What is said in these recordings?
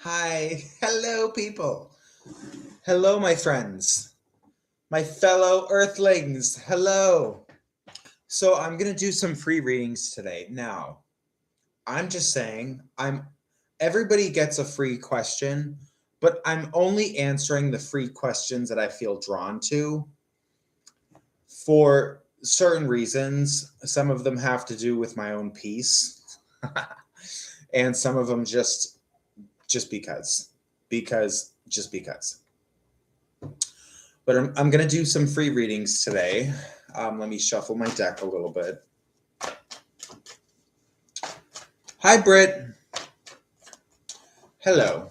Hi, hello, people. Hello, my friends, my fellow Earthlings. Hello. So, I'm going to do some free readings today. Now, I'm just saying, everybody gets a free question, but I'm only answering the free questions that I feel drawn to for certain reasons. Some of them have to do with my own peace, and some of them just because. But I'm going to do some free readings today. Let me shuffle my deck a little bit. Hi, Britt. Hello.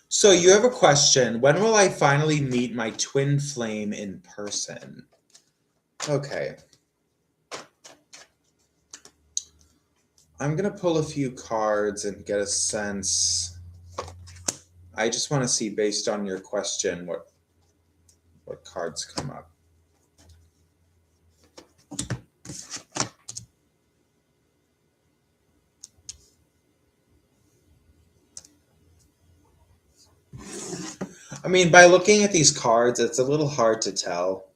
So, you have a question. When will I finally meet my twin flame in person? Okay. I'm going to pull a few cards and get a sense. I just want to see, based on your question, what cards come up. I mean, by looking at these cards, it's a little hard to tell.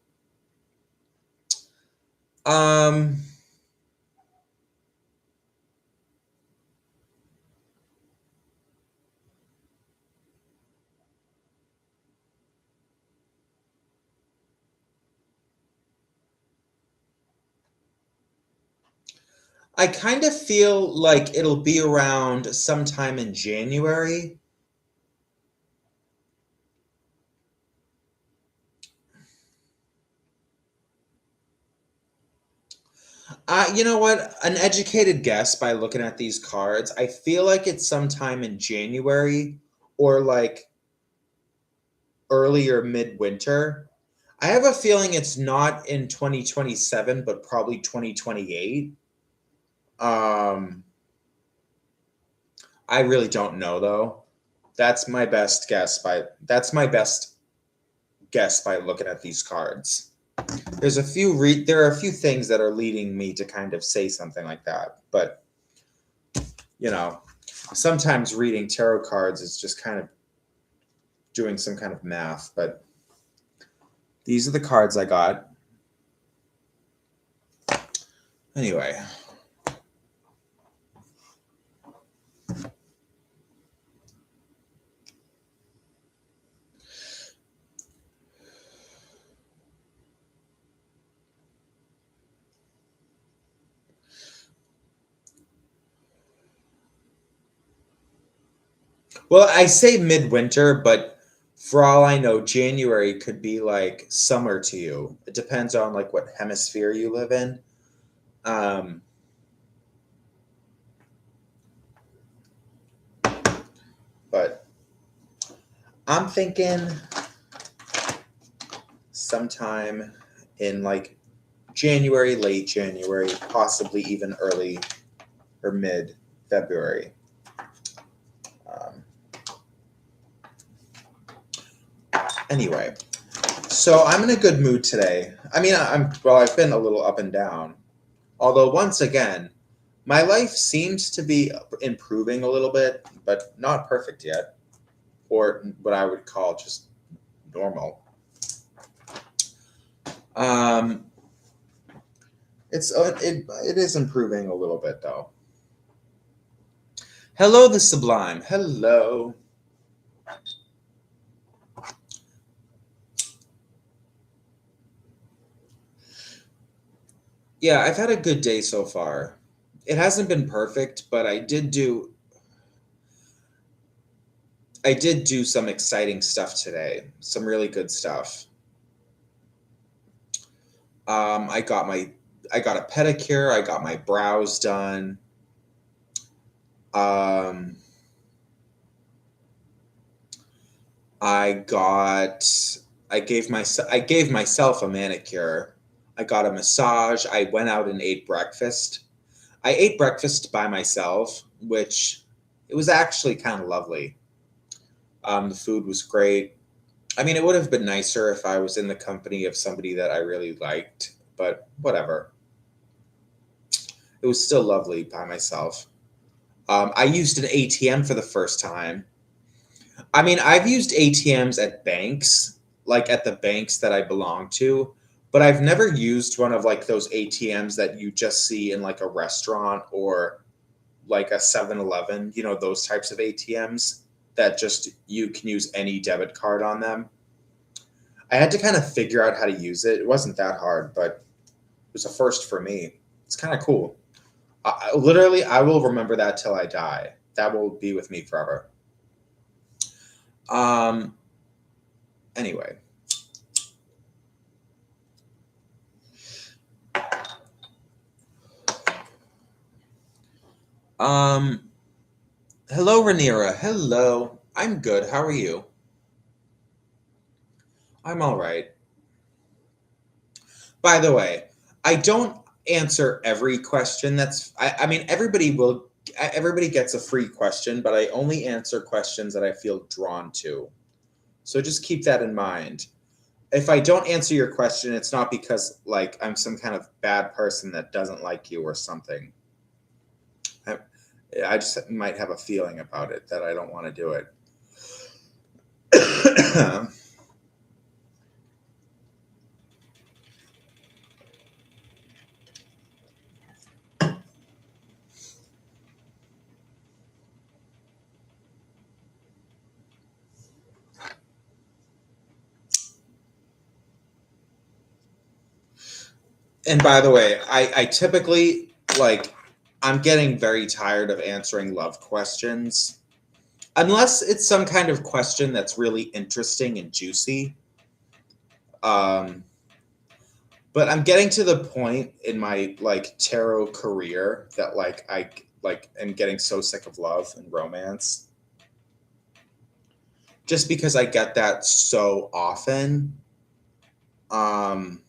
Um, I kind of feel like it'll be around sometime in January. You know what? An educated guess by looking at these cards, I feel like it's sometime in January or like early or midwinter. I have a feeling it's not in 2027, but probably 2028. Um, I really don't know though. That's my best guess by looking at these cards. There are a few things that are leading me to kind of say something like that, but you know, sometimes reading tarot cards is just kind of doing some kind of math, but these are the cards I got. Anyway, well, I say midwinter, but for all I know, January could be like summer to you. It depends on like what hemisphere you live in. Um, but I'm thinking sometime in like January, late January, possibly even early or mid February. Um, anyway, so I'm in a good mood today. I mean, I've been a little up and down. Although once again, my life seems to be improving a little bit, but not perfect yet, or what I would call just normal. Um, it is improving a little bit though. Hello, the sublime. Hello. Yeah, I've had a good day so far. It hasn't been perfect, but I did do some exciting stuff today. Some really good stuff. Um, I got my I got a pedicure, I got my brows done. Um, I got I gave myself a manicure. I got a massage. I went out and ate breakfast. I ate breakfast by myself, which it was actually kind of lovely. The food was great. I mean, it would have been nicer if I was in the company of somebody that I really liked, but whatever. It was still lovely by myself. I used an ATM for the first time. I mean, I've used ATMs at banks, like at the banks that I belong to, but I've never used one of like those ATMs that you just see in like a restaurant or like a 7-Eleven, those types of ATMs that just you can use any debit card on them. I had to kind of figure out how to use it. It wasn't that hard, but it was a first for me. It's kind of cool. Literally, I will remember that till I die. That will be with me forever. Um. Anyway. Um. Hello, Rhaenyra. Hello. I'm good. How are you? I'm all right. By the way, I don't answer every question that's. I mean, everybody gets a free question, but I only answer questions that I feel drawn to. So just keep that in mind. If I don't answer your question, it's not because like I'm some kind of bad person that doesn't like you or something. I, I just might have a feeling about it that I don't want to do it. And by the way, I typically like I'm getting very tired of answering love questions. Unless it's some kind of question that's really interesting and juicy. Um, but I'm getting to the point in my like tarot career that like I like am getting so sick of love and romance just because I get that so often. Um,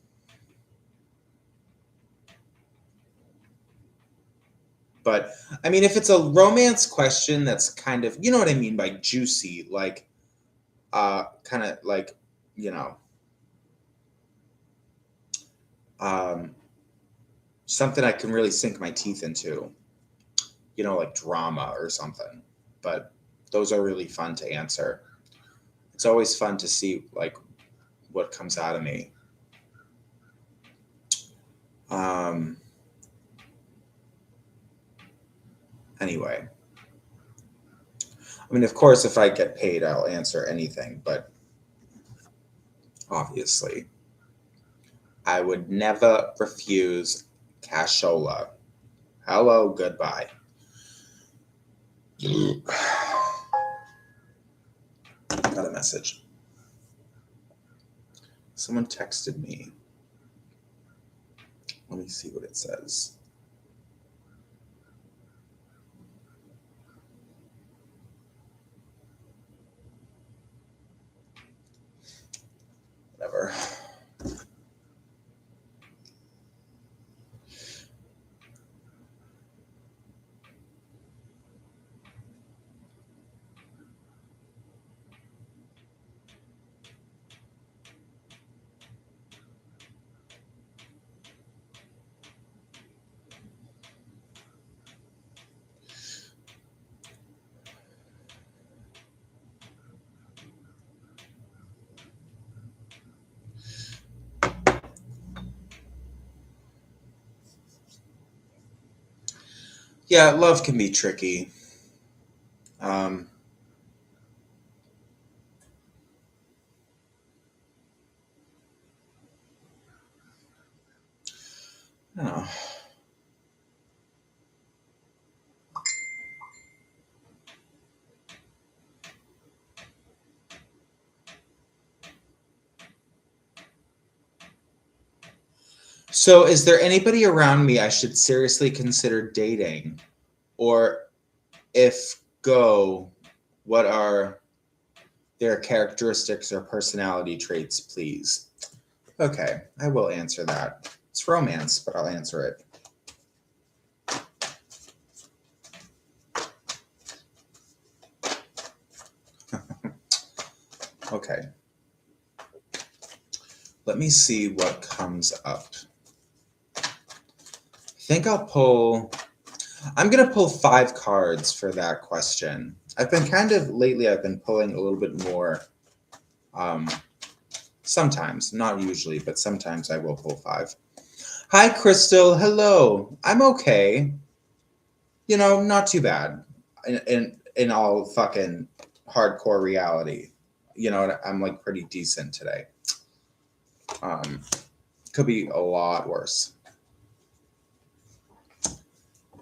but I mean, if it's a romance question that's kind of, you know what I mean by juicy, like kind of like, you know, um, something I can really sink my teeth into, like drama or something. But those are really fun to answer. It's always fun to see like what comes out of me. Um, anyway, I mean, of course, if I get paid, I'll answer anything, but obviously, I would never refuse cashola. Hello, goodbye. Got a message. Someone texted me. Let me see what it says. Whatever. Yeah, love can be tricky. Um, I don't know. So, is there anybody around me I should seriously consider dating? Or if go, what are their characteristics or personality traits, please? Okay, I will answer that. It's romance, but I'll answer it. Okay. Let me see what comes up. I think I'm going to pull 5 cards for that question. I've been pulling a little bit more. Sometimes, not usually, but sometimes I will pull 5. Hi, Crystal. Hello. I'm okay. Not too bad. In all fucking hardcore reality, I'm like pretty decent today. Could be a lot worse.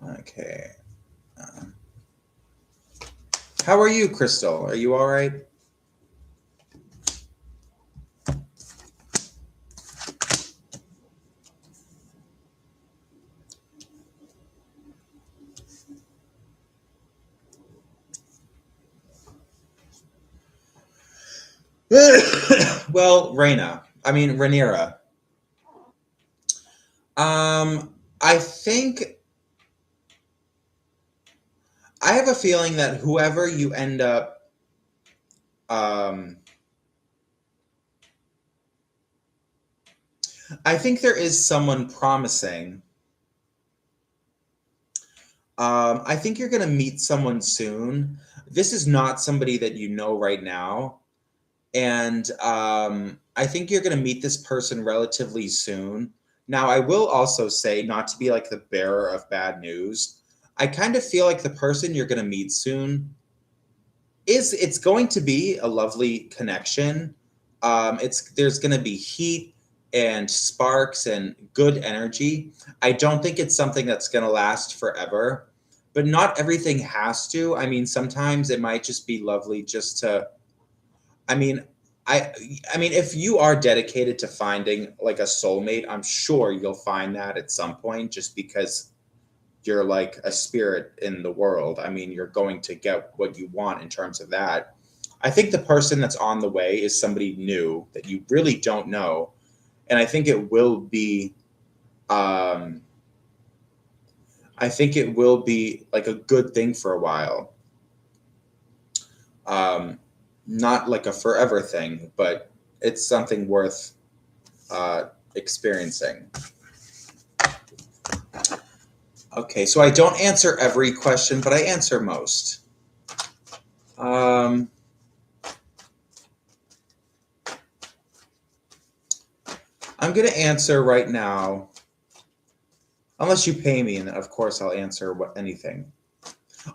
Okay. How are you, Crystal? Are you all right? Well, Rhaenyra. I think I have a feeling that whoever you end up, I think there is someone promising. I think you're gonna meet someone soon. This is not somebody that you know right now, and I think you're gonna meet this person relatively soon. Now, I will also say, not to be like the bearer of bad news, I kind of feel like the person you're gonna meet soon it's going to be a lovely connection. There's going to be heat and sparks and good energy. I don't think it's something that's going to last forever, but not everything has to. I mean, sometimes it might just be lovely just to. I mean, I I mean, if you are dedicated to finding like a soulmate, I'm sure you'll find that at some point. Just because you're like a spirit in the world. I mean, you're going to get what you want in terms of that. I think the person that's on the way is somebody new that you really don't know. And um, I think it will be like a good thing for a while. Um, Not like a forever thing, but it's something worth experiencing. Okay, so I don't answer every question, but I answer most. Um, I'm going to answer right now, unless you pay me, and then of course I'll answer anything.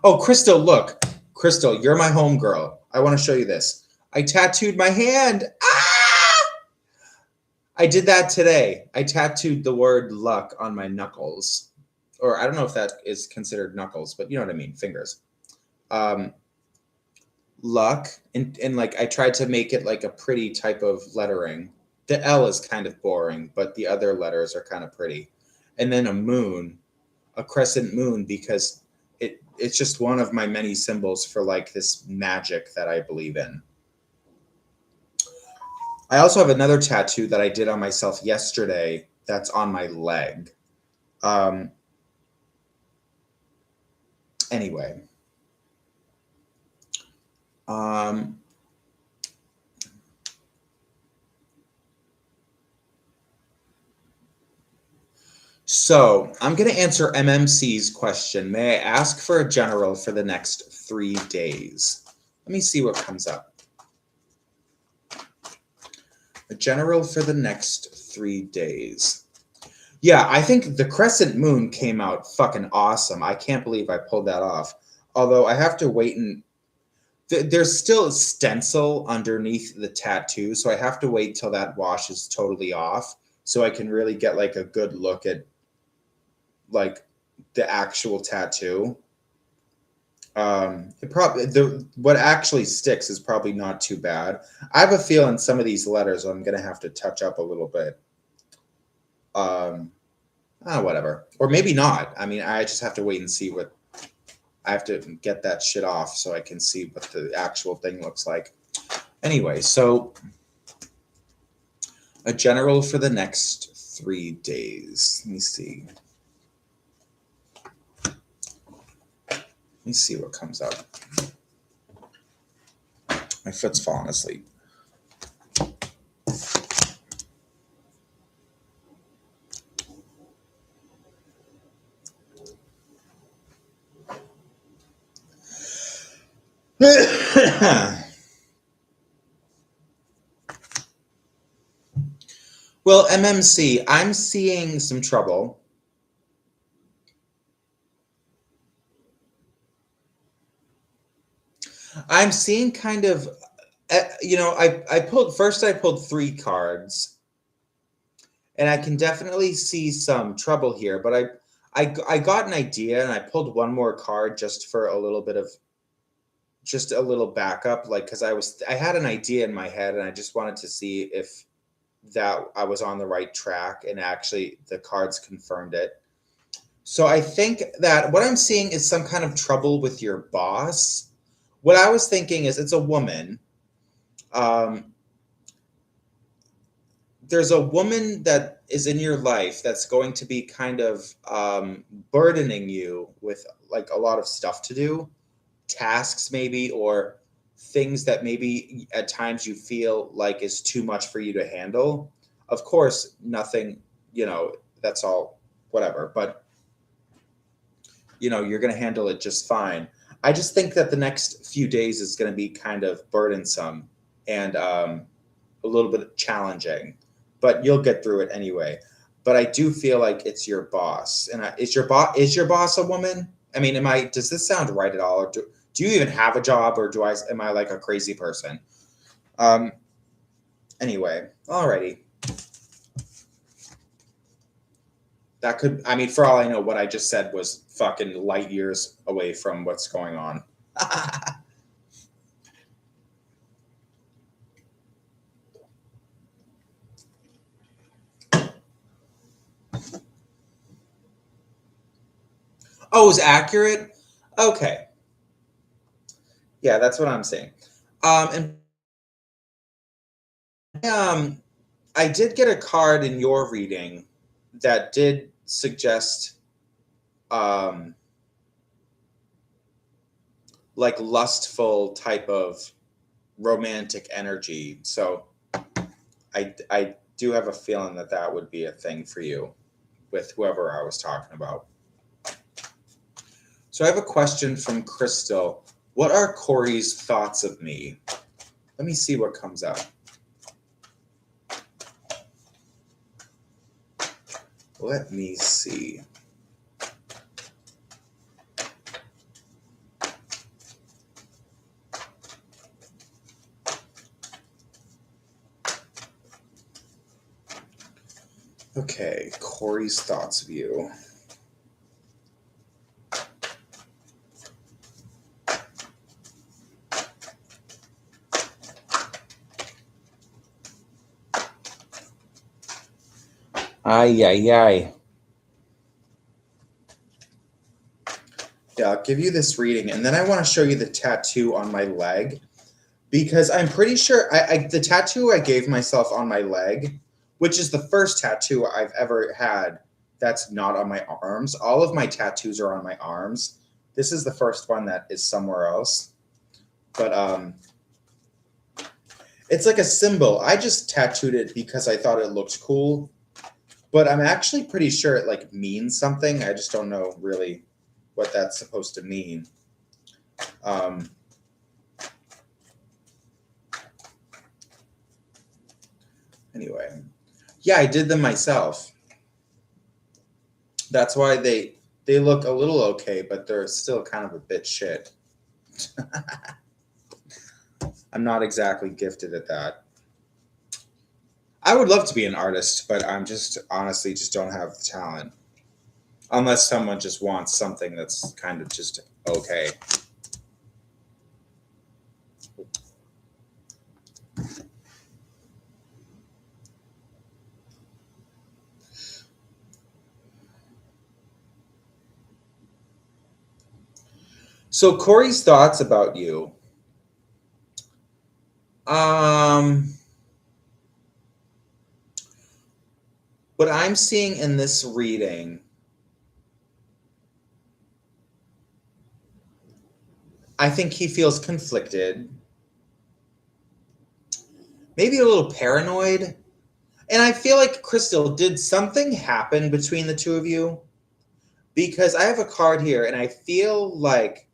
Oh, Crystal, look. Crystal, you're my homegirl. I want to show you this. I tattooed my hand. Ah! I did that today. I tattooed the word luck on my knuckles. Or I don't know if that is considered knuckles, but you know what I mean, fingers. Um, Luck, and like I tried to make it like a pretty type of lettering. The L is kind of boring, but the other letters are kind of pretty. And then a crescent moon, because it's just one of my many symbols for like this magic that I believe in. I also have another tattoo that I did on myself yesterday that's on my leg. Um, anyway. Um, so I'm going to answer MMC's question. May I ask for a general for the next 3 days? Let me see what comes up. A general for the next 3 days. Yeah, I think the crescent moon came out fucking awesome. I can't believe I pulled that off. Although I have to wait and there's still a stencil underneath the tattoo, so I have to wait till that washes totally off so I can really get like a good look at like the actual tattoo. What actually sticks is probably not too bad. I have a feeling some of these letters I'm gonna have to touch up a little bit. Whatever, or maybe not. I mean, I just have to wait and see what. I have to get that shit off so I can see what the actual thing looks like. Anyway, so a general for the next 3 days. Let me see. Let me see what comes up. My foot's falling asleep. Well, MMC, I'm seeing some trouble. I'm seeing kind of, I pulled 3 cards, and I can definitely see some trouble here. But I got an idea, and I pulled one more card just for a little bit of, just a little backup, like because I had an idea in my head, and I just wanted to see if that I was on the right track, and actually the cards confirmed it. So I think that what I'm seeing is some kind of trouble with your boss. What I was thinking is it's a woman. Um, there's a woman that is in your life that's going to be kind of burdening you with like a lot of stuff to do, tasks maybe, or things that maybe at times you feel like is too much for you to handle. Of course, nothing, that's all whatever, but you're going to handle it just fine. I just think that the next few days is going to be kind of burdensome and a little bit challenging, but you'll get through it anyway. But I do feel like it's your boss, and is your boss a woman? I mean, does this sound right at all, or do you even have a job, or am I like a crazy person? Um. Anyway, alrighty. That could, I mean, for all I know, what I just said was fucking light years away from what's going on. Oh, it was accurate? Okay. Yeah, that's what I'm saying. And I did get a card in your reading that did suggest um like lustful type of romantic energy. So I do have a feeling that that would be a thing for you with whoever I was talking about. So I have a question from Crystal. What are Corey's thoughts of me? Let me see what comes up. Let me see. Okay, Corey's thoughts of you. Ay, ay, ay. Yeah, I'll give you this reading, and then I want to show you the tattoo on my leg, because I'm pretty sure the tattoo I gave myself on my leg, which is the first tattoo I've ever had that's not on my arms. All of my tattoos are on my arms. This is the first one that is somewhere else. But it's like a symbol. I just tattooed it because I thought it looked cool. But I'm actually pretty sure it like means something. I just don't know really what that's supposed to mean. Anyway, yeah, I did them myself. That's why they look a little okay, but they're still kind of a bit shit. I'm not exactly gifted at that. I would love to be an artist, but I'm just honestly just don't have the talent. Unless someone just wants something that's kind of just okay. So Corey's thoughts about you. What I'm seeing in this reading, I think he feels conflicted, maybe a little paranoid. And I feel like, Crystal, did something happen between the two of you? Because I have a card here, and I feel like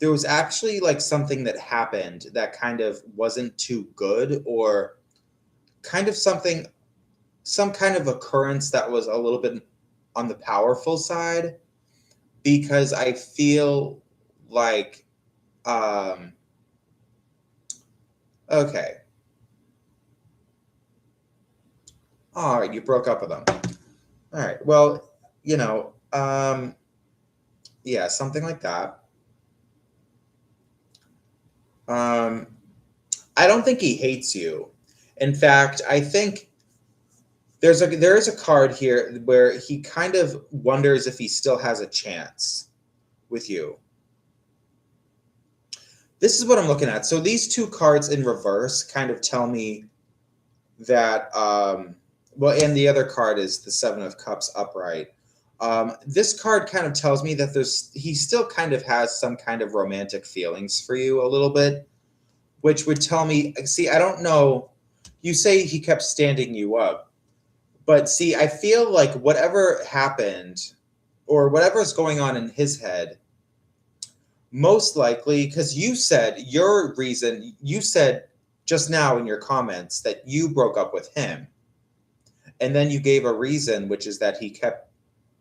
there was actually like something that happened that kind of wasn't too good, or kind of something, some kind of occurrence that was a little bit on the powerful side, because I feel like, um, okay, all right, you broke up with them. All right, well, yeah, something like that. Um, I don't think he hates you. In fact, I think there is a card here where he kind of wonders if he still has a chance with you. This is what I'm looking at. So these two cards in reverse kind of tell me that, well, and the other card is the Seven of Cups upright. This card kind of tells me that he still kind of has some kind of romantic feelings for you a little bit, which would tell me, see, I don't know. You say he kept standing you up, but see, I feel like whatever happened or whatever's going on in his head, most likely, because you said just now in your comments that you broke up with him. And then you gave a reason, which is that he kept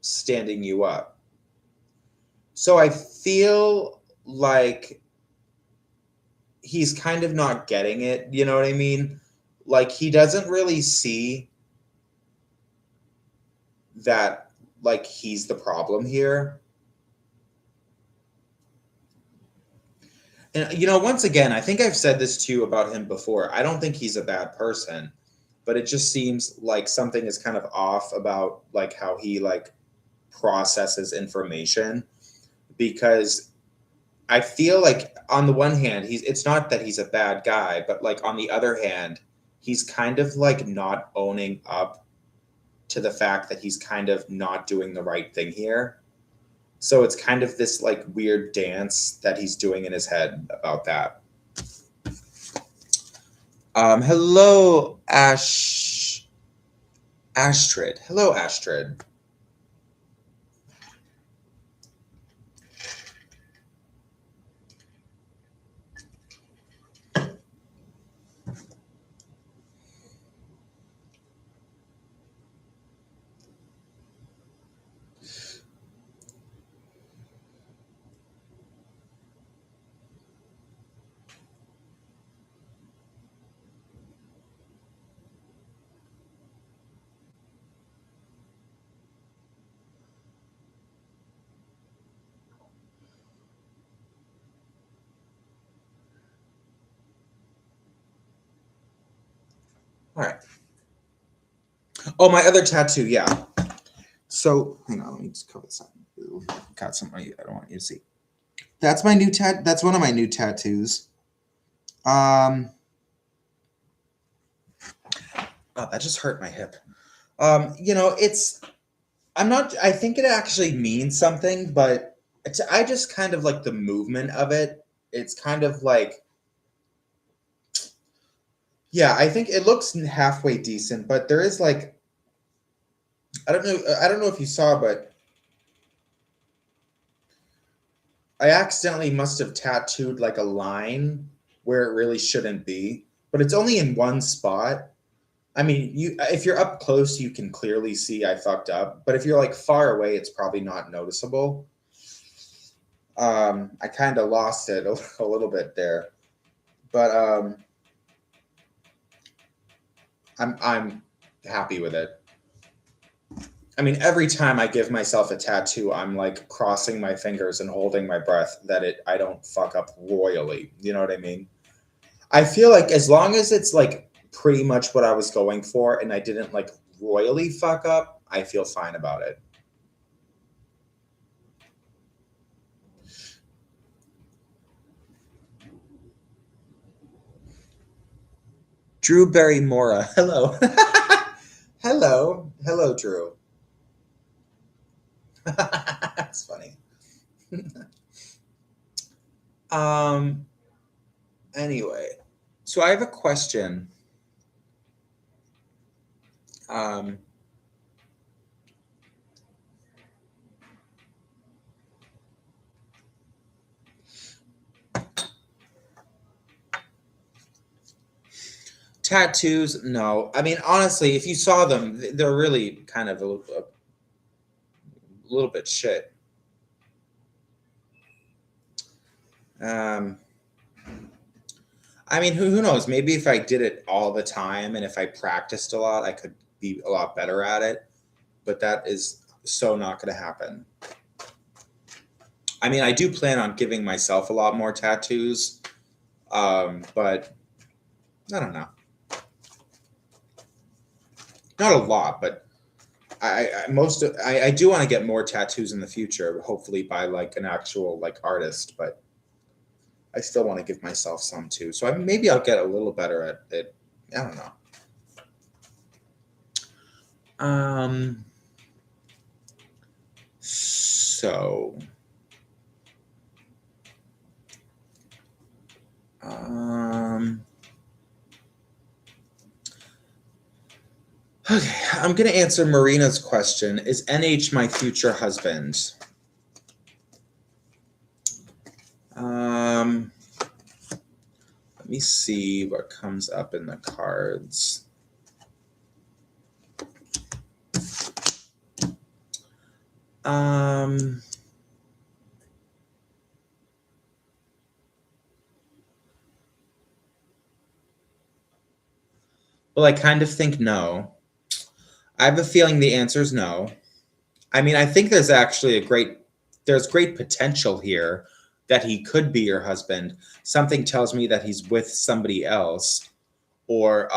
standing you up. So I feel like he's kind of not getting it. You know what I mean? Like he doesn't really see that, like, he's the problem here. And, once again, I think I've said this to you about him before. I don't think he's a bad person, but it just seems like something is kind of off about like how he like processes information, because I feel like on the one hand, it's not that he's a bad guy, but like on the other hand, he's kind of like not owning up to the fact that he's kind of not doing the right thing here. So it's kind of this like weird dance that he's doing in his head about that. Hello, Astrid. Hello, Astrid. All right. Oh, my other tattoo. Yeah. So hang on, let me just cover this up. Ooh, got something I don't want you to see. That's my new tat. That's one of my new tattoos. Oh, that just hurt my hip. It's. I'm not. I think it actually means something, but I just kind of like the movement of it. It's kind of like, yeah. I think it looks halfway decent, but there is like, I don't know. I don't know if you saw, but I accidentally must have tattooed like a line where it really shouldn't be, but it's only in one spot. I mean, if you're up close, you can clearly see I fucked up, but if you're like far away, it's probably not noticeable. I kind of lost it a little bit there, but I'm happy with it. I mean, every time I give myself a tattoo, I'm like crossing my fingers and holding my breath that I don't fuck up royally. You know what I mean? I feel like as long as it's like pretty much what I was going for and I didn't like royally fuck up, I feel fine about it. Drew Barrymore. Hello. Hello, Drew. That's funny. um anyway, so I have a question. Um Tattoos, no. I mean, honestly, if you saw them, they're really kind of a little bit shit. Um, I mean, who knows? Maybe if I did it all the time and if I practiced a lot, I could be a lot better at it. But that is so not going to happen. I mean, I do plan on giving myself a lot more tattoos, but I don't know. Not a lot, but I do want to get more tattoos in the future, hopefully by like an actual like artist, but I still want to give myself some too. So maybe I'll get a little better at it. I don't know. Um. So. Um. Okay, I'm gonna answer Marina's question. Is NH my future husband? Let me see what comes up in the cards. Well, I kind of think no. I have a feeling the answer is no. I mean, I think there's great potential here that he could be your husband. Something tells me that he's with somebody else, or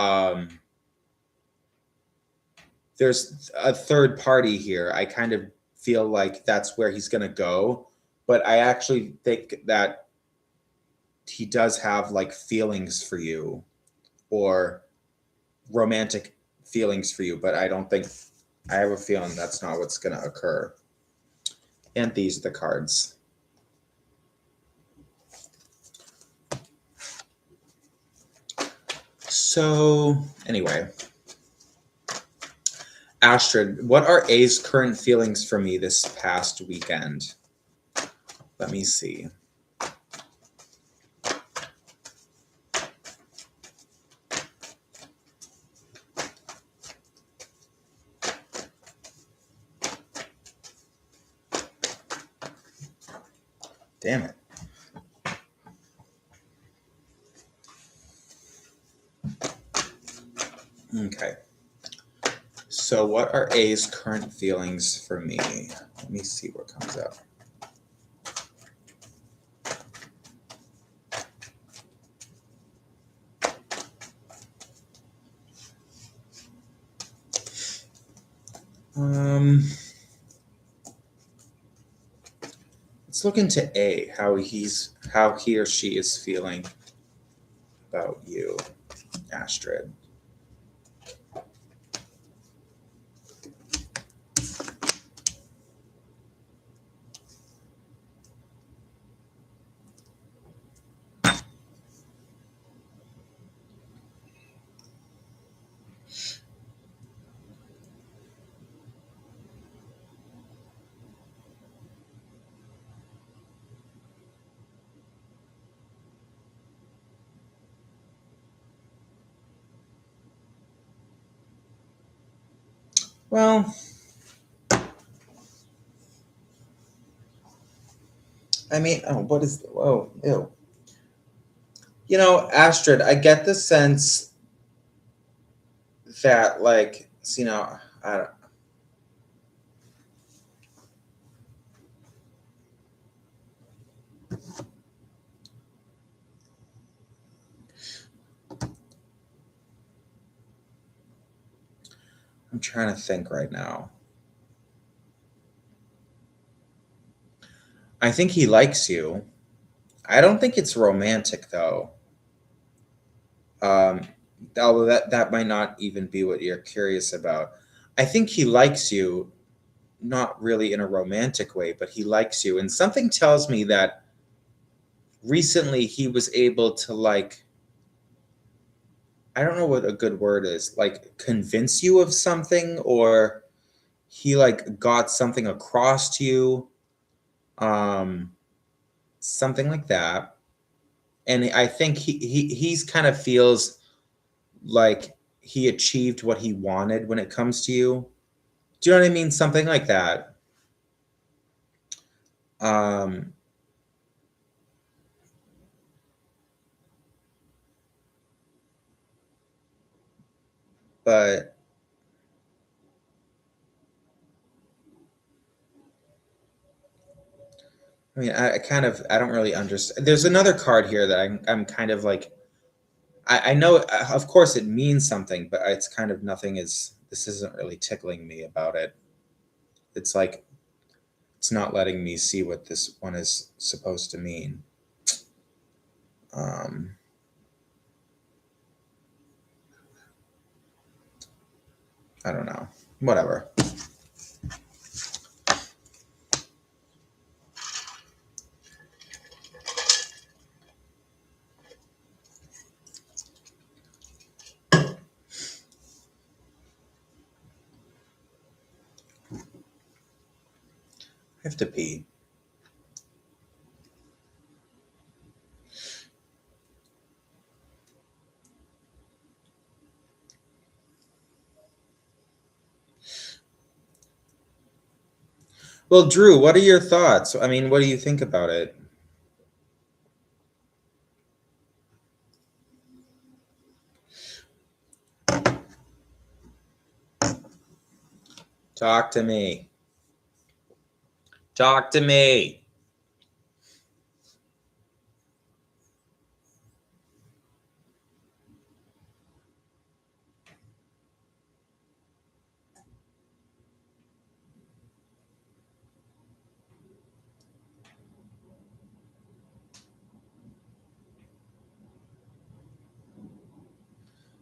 there's a third party here. I kind of feel like that's where he's going to go, but I actually think that he does have like feelings for you or romantic feelings for you, but I don't think I have a feeling that's not what's going to occur. And these are the cards. So, anyway, Astrid, what are A's current feelings for me this past weekend? Let me see. Damn it. Okay. So what are A's current feelings for me? Let me see what comes up. Let's look into A, how he or she is feeling about you, Astrid. Well, I mean, ew. You know, Astrid, I get the sense that, like, you know, I'm trying to think right now. I think he likes you. I don't think it's romantic, though. Um, Although that might not even be what you're curious about. I think he likes you, not really in a romantic way, but he likes you. And something tells me that recently he was able to, like, I don't know what a good word is, like convince you of something, or he like got something across to you, um, something like that. And I think he's kind of feels like he achieved what he wanted when it comes to you. Do you know what I mean? Something like that. Um, but I mean, I don't really understand. There's another card here that I'm kind of like, I know, of course, it means something, but it's kind of nothing is, this isn't really tickling me about it. It's like, it's not letting me see what this one is supposed to mean. Um, I don't know. Whatever. I have to pee. Well, Drew, what are your thoughts? I mean, what do you think about it? Talk to me. Talk to me.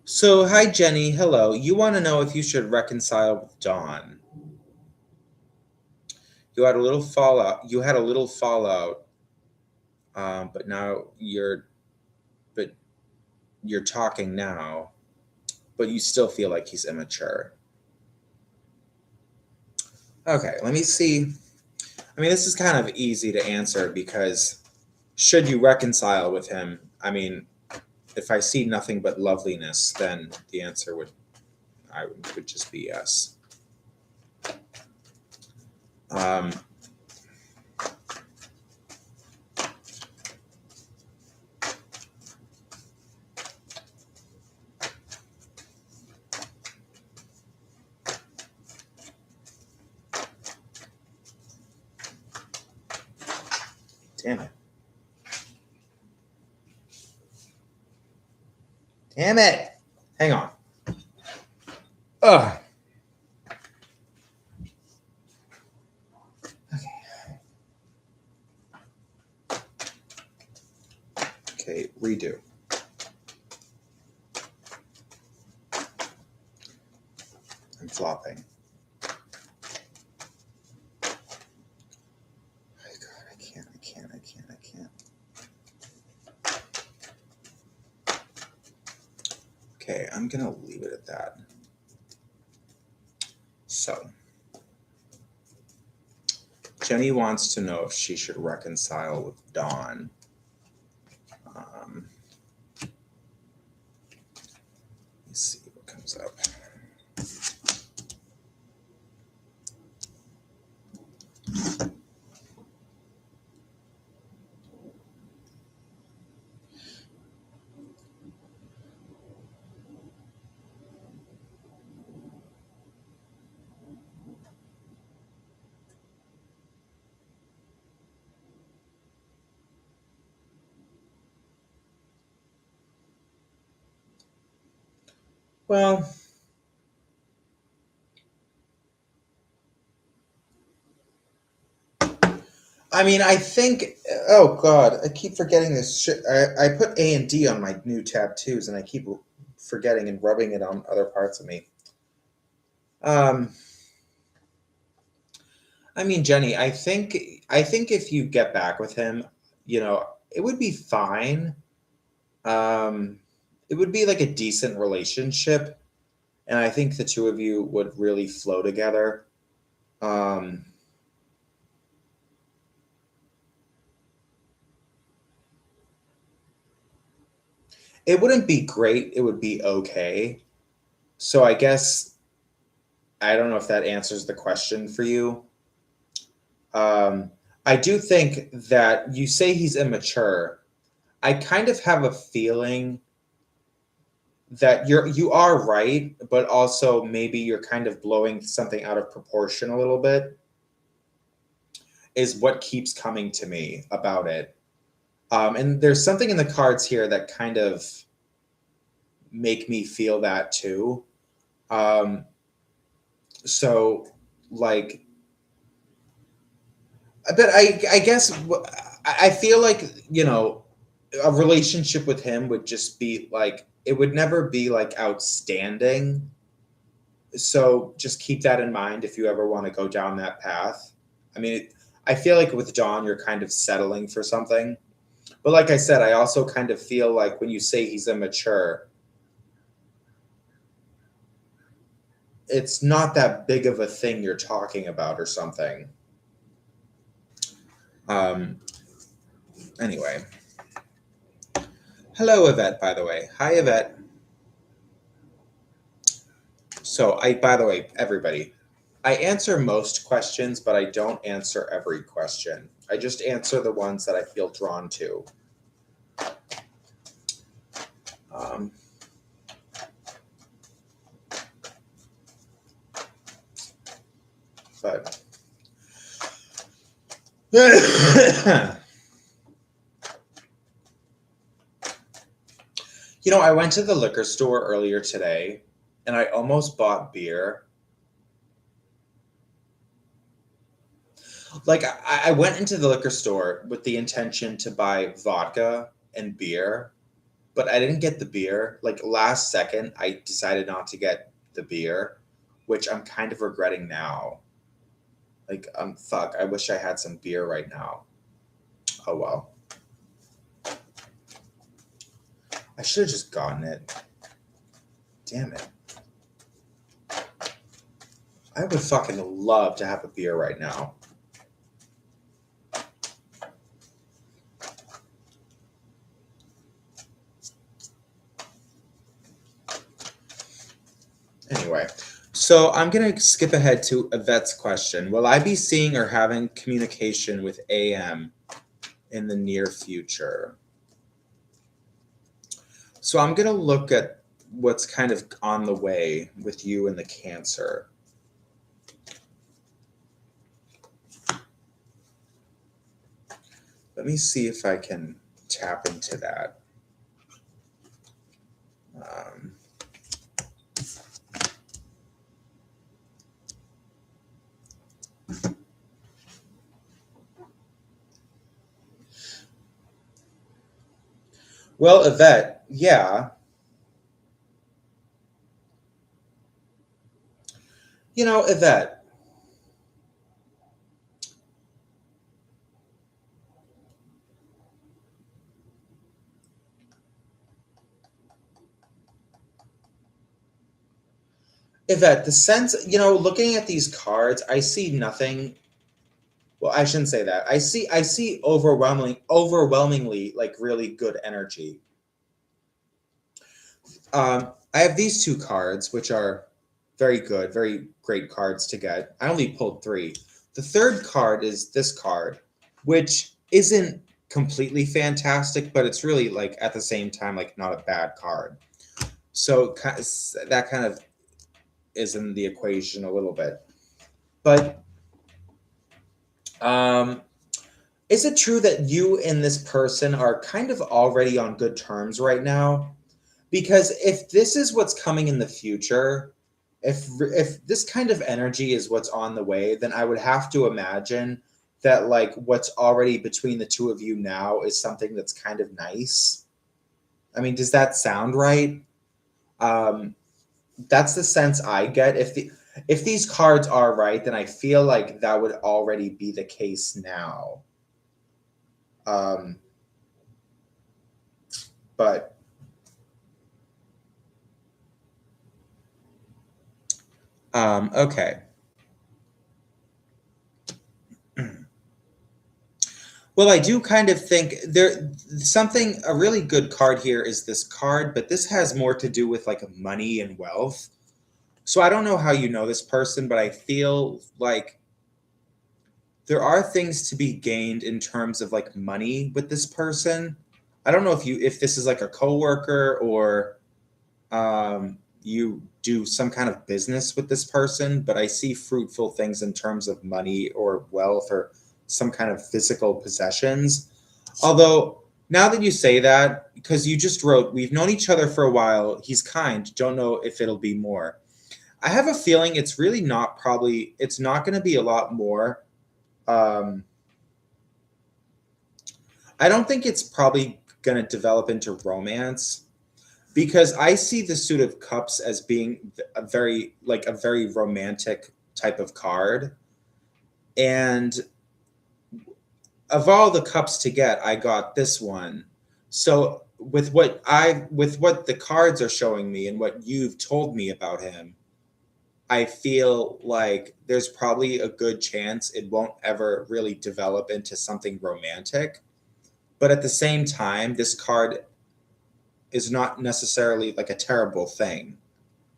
So, hi, Jenny. Hello. You want to know if you should reconcile with Dawn. You had a little fallout. You had a little fallout, but now but you're talking now, but you still feel like he's immature. Okay, let me see. I mean, this is kind of easy to answer because should you reconcile with him? I mean, if I see nothing but loveliness, then the answer would just be yes. Um, Damn it. Damn it. Hang on. Ugh. Okay, redo. I'm flopping. Oh God, I can't. Okay, I'm gonna leave it at that. So, Jenny wants to know if she should reconcile with Dawn. Let's see what comes up. Well, I mean, I think. Oh God, I keep forgetting this shit. I put A and D on my new tattoos, and I keep forgetting and rubbing it on other parts of me. Um, I mean, Jenny, I think if you get back with him, it would be fine. Um, it would be like a decent relationship, and I think the two of you would really flow together. Um, It wouldn't be great, it would be okay. So I guess I don't know if that answers the question for you. Um, I do think that you say he's immature. I kind of have a feeling that you are right, but also maybe you're kind of blowing something out of proportion a little bit, is what keeps coming to me about it. And there's something in the cards here that kind of make me feel that too. Um, so, like, but I guess I feel like, a relationship with him would just be like, it would never be like outstanding. So just keep that in mind if you ever want to go down that path. I mean, I feel like with John, you're kind of settling for something. But like I said, I also kind of feel like when you say he's immature, it's not that big of a thing you're talking about or something. Um, anyway. Hello, Yvette, by the way. Hi, Yvette. So, by the way, everybody, I answer most questions, but I don't answer every question. I just answer the ones that I feel drawn to. Um, but I went to the liquor store earlier today and I almost bought beer. Like, I went into the liquor store with the intention to buy vodka and beer, but I didn't get the beer. Like, last second, I decided not to get the beer, which I'm kind of regretting now. Like, fuck, I wish I had some beer right now. Oh well. I should have just gotten it. Damn it. I would fucking love to have a beer right now. Anyway, so I'm going to skip ahead to Yvette's question. Will I be seeing or having communication with AM in the near future? So I'm going to look at what's kind of on the way with you and the Cancer. Let me see if I can tap into that. Um, well, Yvette, yeah. Yvette, Yvette, the sense, looking at these cards, I see nothing. Well, I shouldn't say that. I see overwhelmingly like really good energy. I have these two cards, which are very good, very great cards to get. I only pulled three. The third card is this card, which isn't completely fantastic, but it's really like at the same time like not a bad card. So that kind of is in the equation a little bit. But um, is it true that you and this person are kind of already on good terms right now? Because if this is what's coming in the future, if this kind of energy is what's on the way, then I would have to imagine that like what's already between the two of you now is something that's kind of nice. I mean, does that sound right? Um, that's the sense I get. If these cards are right, then I feel like that would already be the case now. Um, but okay. Well, I do kind of think a really good card here is this card, but this has more to do with like money and wealth. So I don't know how you know this person, but I feel like there are things to be gained in terms of like money with this person. I don't know if this is like a coworker or you do some kind of business with this person, but I see fruitful things in terms of money or wealth or some kind of physical possessions. Although, now that you say that, because you just wrote, we've known each other for a while, he's kind, don't know if it'll be more. I have a feeling it's really not probably, it's not going to be a lot more. Um, I don't think it's probably going to develop into romance because I see the suit of cups as being a very romantic type of card. And of all the cups to get, I got this one. So with what the cards are showing me and what you've told me about him, I feel like there's probably a good chance it won't ever really develop into something romantic. But at the same time, this card is not necessarily like a terrible thing.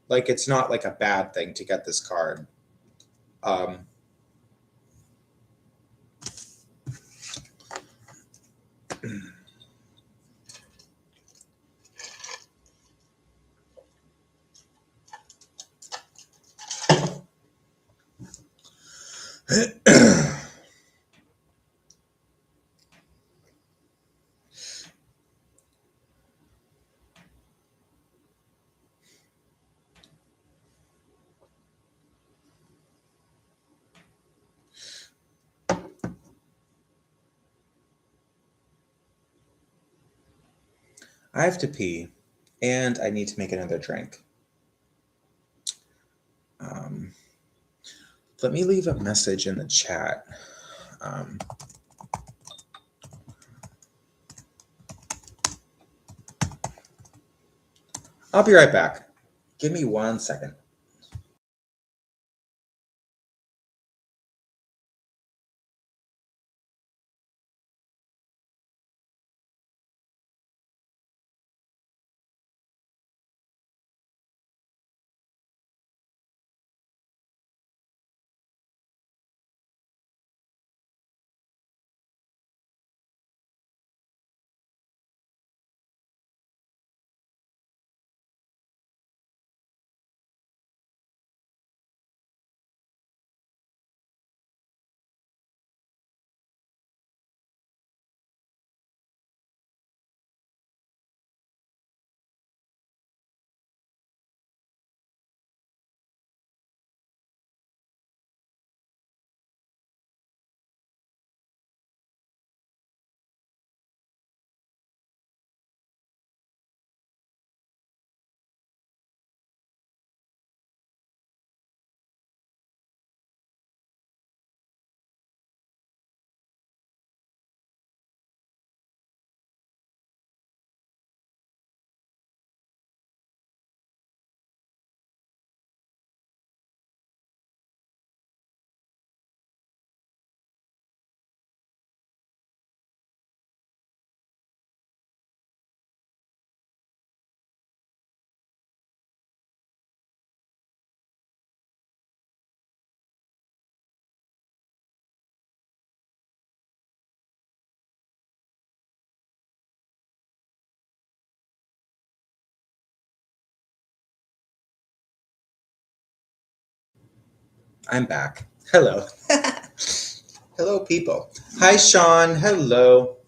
Like it's not like a bad thing to get this card. Um, I have to pee, and I need to make another drink. Um, Let me leave a message in the chat. Um, I'll be right back. Give me 1 second. I'm back. Hello. Hello, people. Hi, Sean. Hello.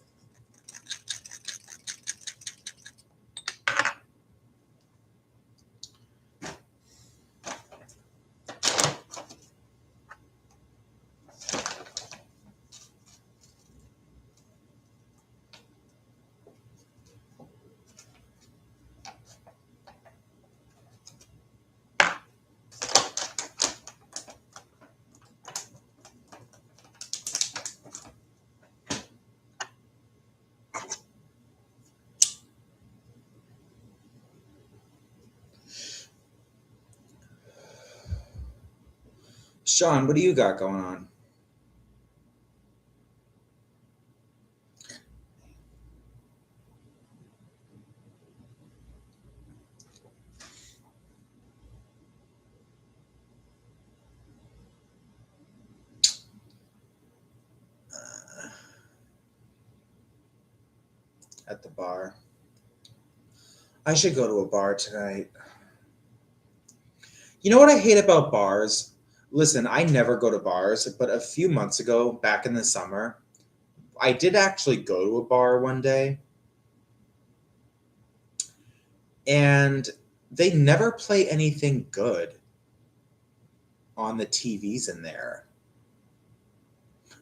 Sean, what do you got going on? at the bar. I should go to a bar tonight. You know what I hate about bars? Listen, I never go to bars, but a few months ago, back in the summer, I did actually go to a bar one day, and they never play anything good on the TVs in there.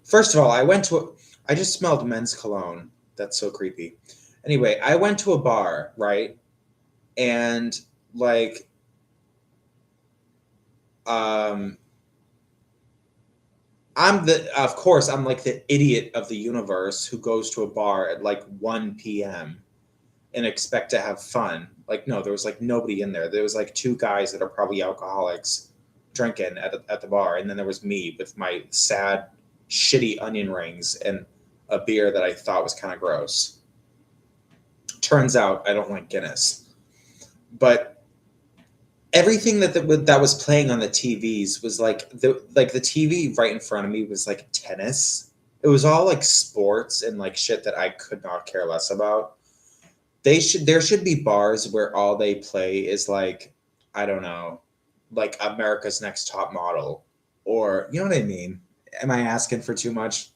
First of all, I just smelled men's cologne. That's so creepy. Anyway, I went to a bar, right? And like um of course, I'm like the idiot of the universe who goes to a bar at like 1 p.m. and expect to have fun. Like, no, there was like nobody in there. There was like two guys that are probably alcoholics drinking at the bar. And then there was me with my sad, shitty onion rings and a beer that I thought was kind of gross. Turns out I don't like Guinness. But everything that was playing on the TVs was like the TV right in front of me was like tennis. It was all like sports and like shit that I could not care less about. There should be bars where all they play is like, I don't know, like America's Next Top Model, or you know what I mean. Am I asking for too much?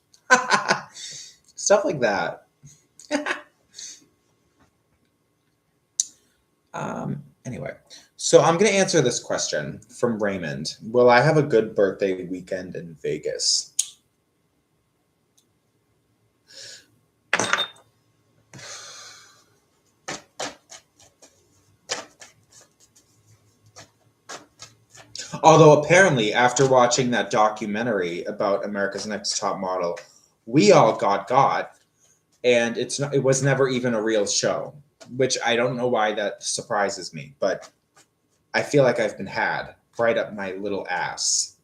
Stuff like that. Anyway, so I'm going to answer this question from Raymond. Will I have a good birthday weekend in Vegas? Although apparently, after watching that documentary about America's Next Top Model, we all got, and it was never even a real show, which I don't know why that surprises me, but I feel like I've been had right up my little ass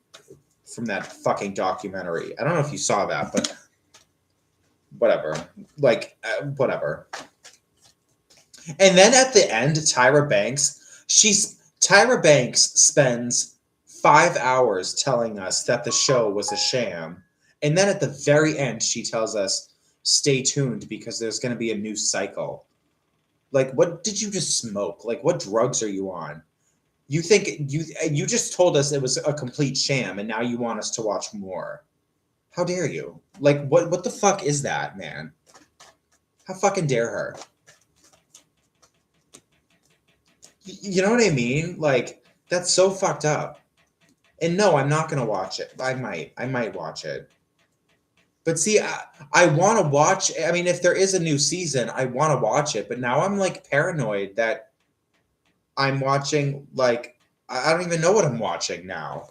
from that fucking documentary. I don't know if you saw that, but whatever. Like, whatever. And then at the end, Tyra Banks spends 5 hours telling us that the show was a sham. And then at the very end, she tells us, stay tuned because there's going to be a new cycle. Like, what did you just smoke? Like, what drugs are you on? You just told us it was a complete sham, and now you want us to watch more. How dare you? Like, what the fuck is that, man? How fucking dare her? You know what I mean? Like, that's so fucked up. And no, I'm not gonna watch it. I might watch it. But see, I want to watch. I mean, if there is a new season, I want to watch it. But now I'm like paranoid that I'm watching like I don't even know what I'm watching now.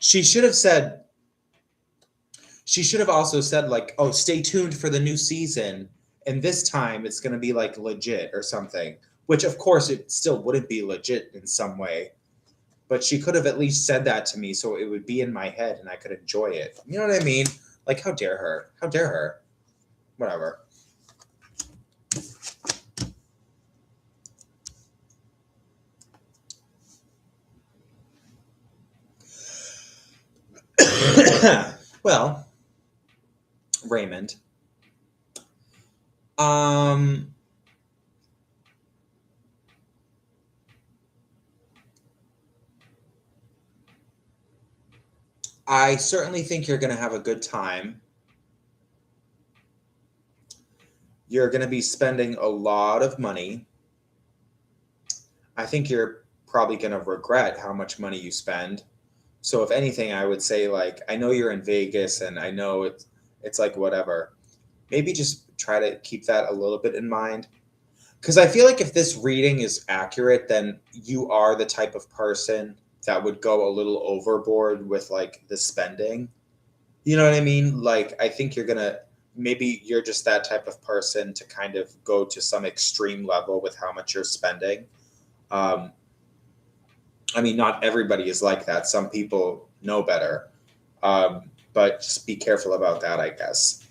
She should have said. She should have also said like, "Oh, stay tuned for the new season, and this time it's gonna be like legit or something." Which, of course, it still wouldn't be legit in some way. But she could have at least said that to me so it would be in my head and I could enjoy it. You know what I mean? Like, how dare her? How dare her? Whatever. Well, Raymond. Um, I certainly think you're going to have a good time. You're going to be spending a lot of money. I think you're probably going to regret how much money you spend. So if anything, I would say like I know you're in Vegas and I know it's like whatever. Maybe just try to keep that a little bit in mind. Because I feel like if this reading is accurate, then you are the type of person that would go a little overboard with like the spending. You know what I mean? Like, I think maybe you're just that type of person to kind of go to some extreme level with how much you're spending. Um, I mean, not everybody is like that. Some people know better. But just be careful about that, I guess.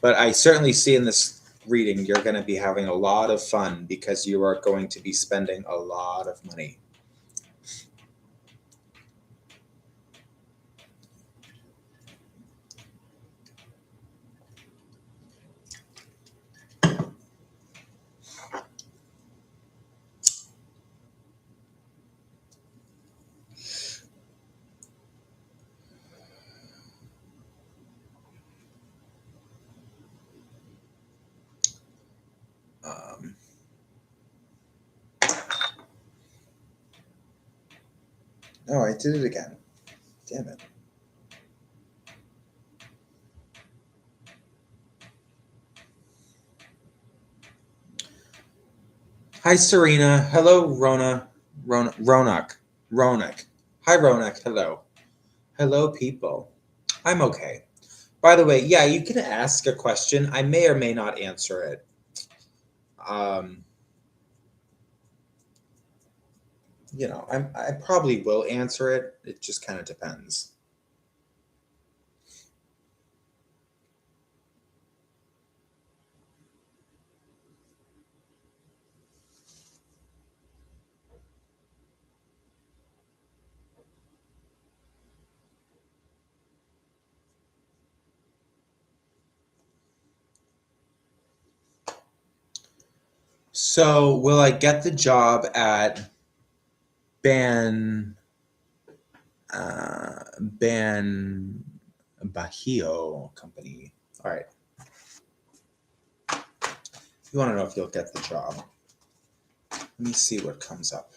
But I certainly see in this reading you're going to be having a lot of fun because you are going to be spending a lot of money. Oh, I did it again. Damn it. Hi, Serena. Hello, Ronak. Hi, Ronak. Hello. Hello, people. I'm okay. By the way, yeah, you can ask a question. I may or may not answer it. Um, I probably will answer it. It just kind of depends. So, will I get the job at Ban Bajío company? All right. You want to know if you'll get the job? Let me see what comes up.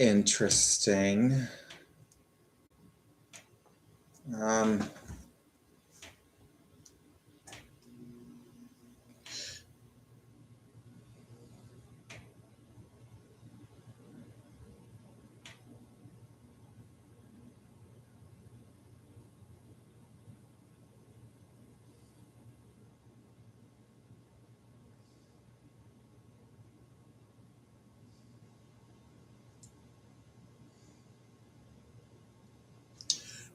Interesting. Um,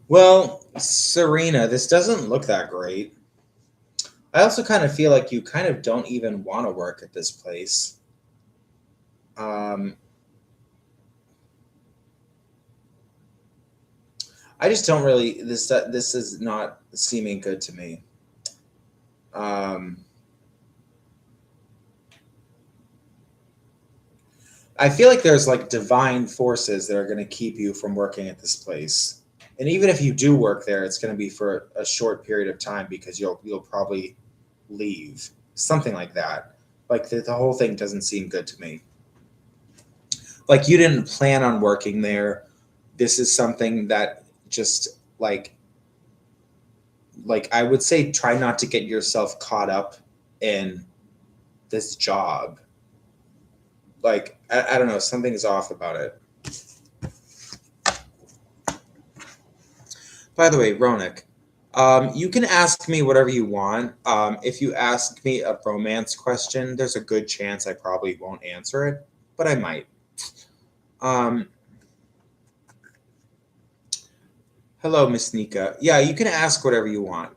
well, Serena, this doesn't look that great. I also kind of feel like you kind of don't even want to work at this place. Um, I just don't really. This is not seeming good to me. Um, I feel like there's like divine forces that are going to keep you from working at this place. And even if you do work there, it's going to be for a short period of time because you'll probably leave. Something like that. Like the whole thing doesn't seem good to me. Like you didn't plan on working there. This is something that just like I would say try not to get yourself caught up in this job. Like I don't know, something is off about it. By the way, Ronak, you can ask me whatever you want. If you ask me a romance question, there's a good chance I probably won't answer it, but I might. Um, Hello, Miss Nika. Yeah, you can ask whatever you want.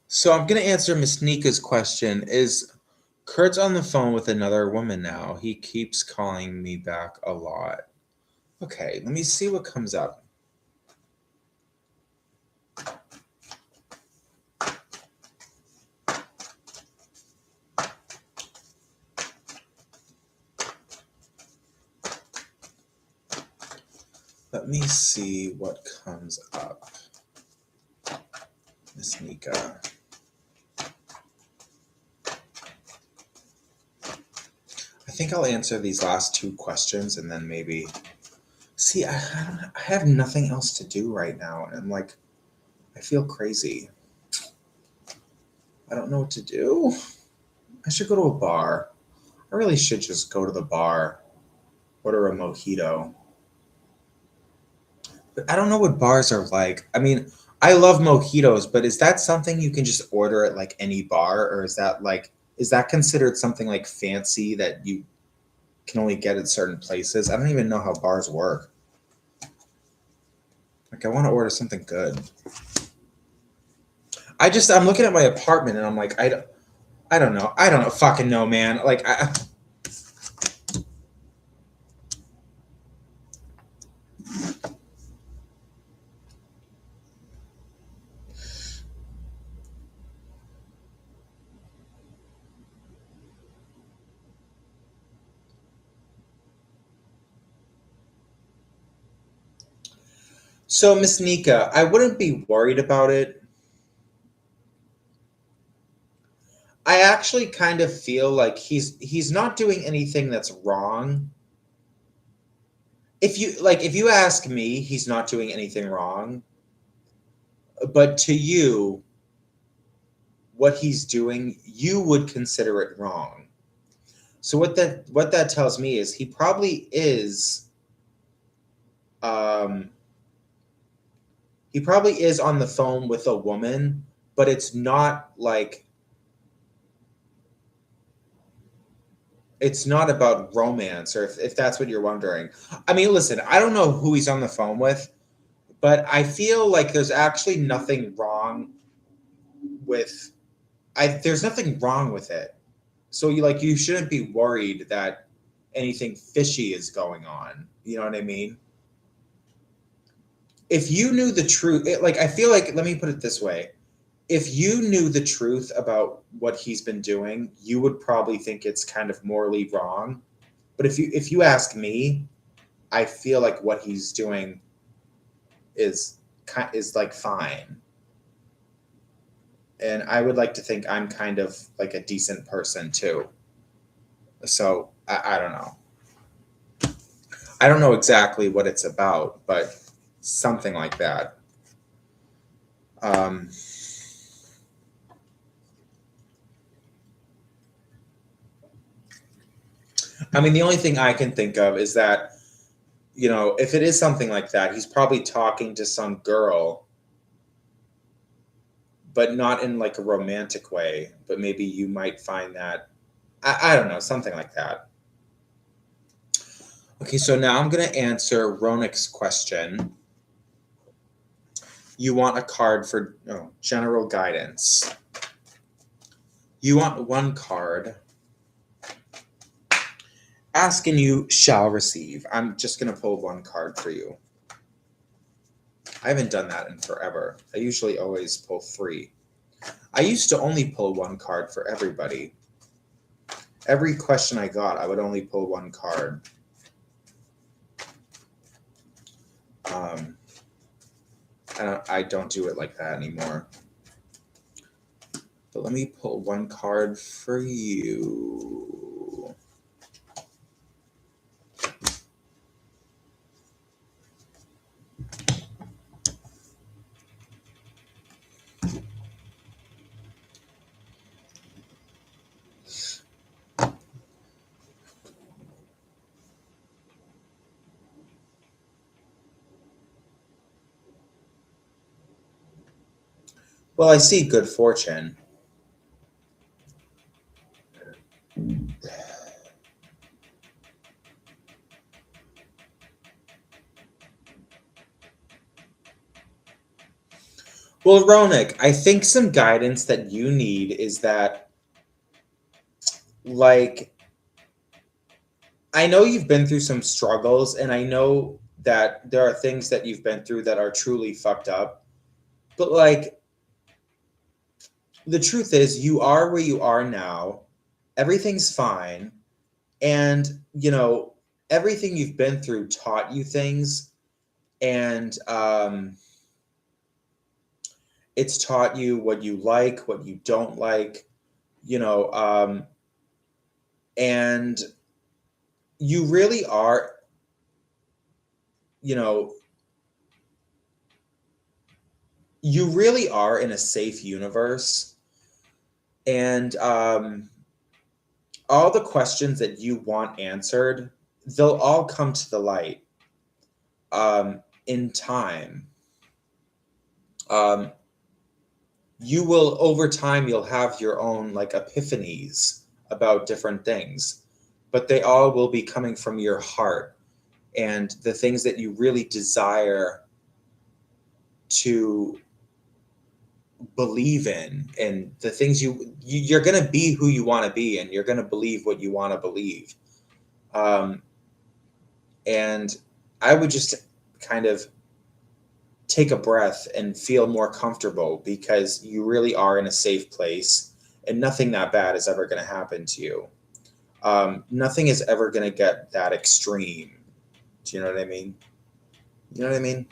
So I'm gonna answer Miss Nika's question. Is Kurt's on the phone with another woman now? He keeps calling me back a lot. Okay, let me see what comes up. Let me see what comes up. Miss Nika. I think I'll answer these last two questions and then maybe. See, I have nothing else to do right now, and I'm like, I feel crazy. I don't know what to do. I should go to a bar. I really should just go to the bar, order a mojito. But I don't know what bars are like. I mean, I love mojitos, but is that something you can just order at like any bar, or is that considered something like fancy that you can only get at certain places? I don't even know how bars work. Like, I want to order something good. I'm looking at my apartment and I'm like, I don't know. I don't know. Fucking know, man. Like, So, Miss Nika, I wouldn't be worried about it. I actually kind of feel like he's not doing anything that's wrong. If you ask me, he's not doing anything wrong. But to you, what he's doing, you would consider it wrong. So what that tells me is um he probably is on the phone with a woman, but it's not about romance, or if that's what you're wondering. I mean, listen, I don't know who he's on the phone with, but I feel like there's actually nothing wrong with there's nothing wrong with it. So you shouldn't be worried that anything fishy is going on. You know what I mean? If you knew the truth, I feel like, let me put it this way. If you knew the truth about what he's been doing, you would probably think it's kind of morally wrong. But if you ask me, I feel like what he's doing is like fine. And I would like to think I'm kind of like a decent person too. So I don't know. I don't know exactly what it's about, but something like that. Um, I mean, the only thing I can think of is that, if it is something like that, he's probably talking to some girl, but not in like a romantic way. But maybe you might find that, I don't know, something like that. Okay, so now I'm going to answer Ronik's question. You want a card for general guidance. You want one card. Ask and you shall receive. I'm just going to pull one card for you. I haven't done that in forever. I usually always pull 3. I used to only pull one card for everybody. Every question I got, I would only pull one card. I don't do it like that anymore. But let me pull one card for you. Well, I see good fortune. Well, Ronik, I think some guidance that you need is that, I know you've been through some struggles, and I know that there are things that you've been through that are truly fucked up. But, the truth is, you are where you are now. Everything's fine. And, everything you've been through taught you things. And it's taught you what you like, what you don't like, you know, and you really are, you know, you really are in a safe universe. And all the questions that you want answered, they'll all come to the light in time. You will, over time, you'll have your own like epiphanies about different things, but they all will be coming from your heart and the things that you really desire to believe in, and the things you're going to be who you want to be, and you're going to believe what you want to believe. And I would just kind of take a breath and feel more comfortable, because you really are in a safe place and nothing that bad is ever going to happen to you. Nothing is ever going to get that extreme. Do you know what I mean? You know what I mean?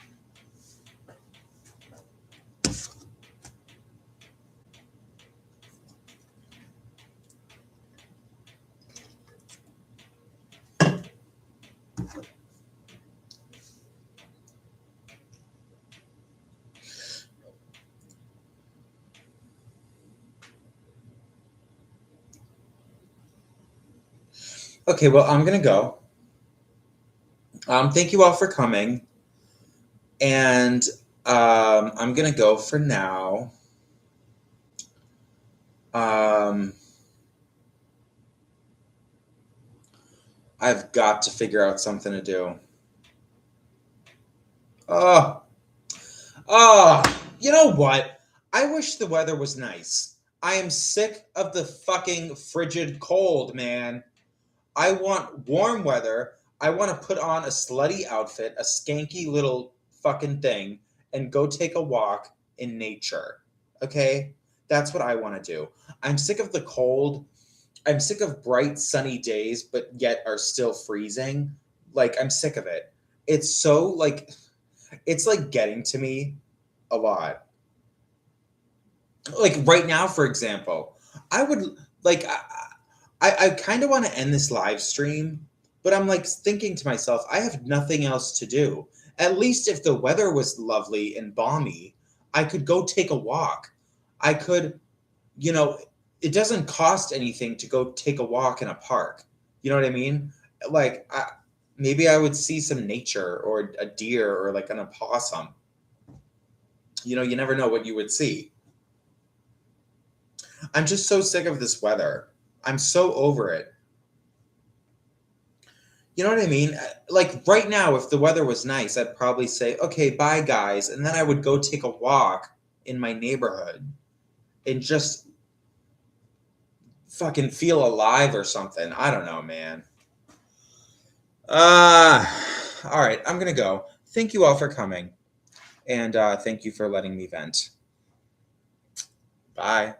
Okay, well, I'm going to go. Thank you all for coming. And I'm going to go for now. I've got to figure out something to do. Oh, you know what? I wish the weather was nice. I am sick of the fucking frigid cold, man. I want warm weather. I want to put on a slutty outfit, a skanky little fucking thing, and go take a walk in nature. Okay? That's what I want to do. I'm sick of the cold. I'm sick of bright sunny days, but yet are still freezing. Like, I'm sick of it. It's so like, it's like getting to me a lot. Like right now, for example, I would like, I kind of want to end this live stream, but I'm like thinking to myself, I have nothing else to do. At least if the weather was lovely and balmy, I could go take a walk. I could, you know, it doesn't cost anything to go take a walk in a park. You know what I mean? Like, maybe I would see some nature or a deer or like an opossum. You know, you never know what you would see. I'm just so sick of this weather. I'm so over it. You know what I mean? Like right now, if the weather was nice, I'd probably say, okay, bye guys. And then I would go take a walk in my neighborhood and just fucking feel alive or something. I don't know, man. Uh, all right, I'm going to go. Thank you all for coming. And thank you for letting me vent. Bye.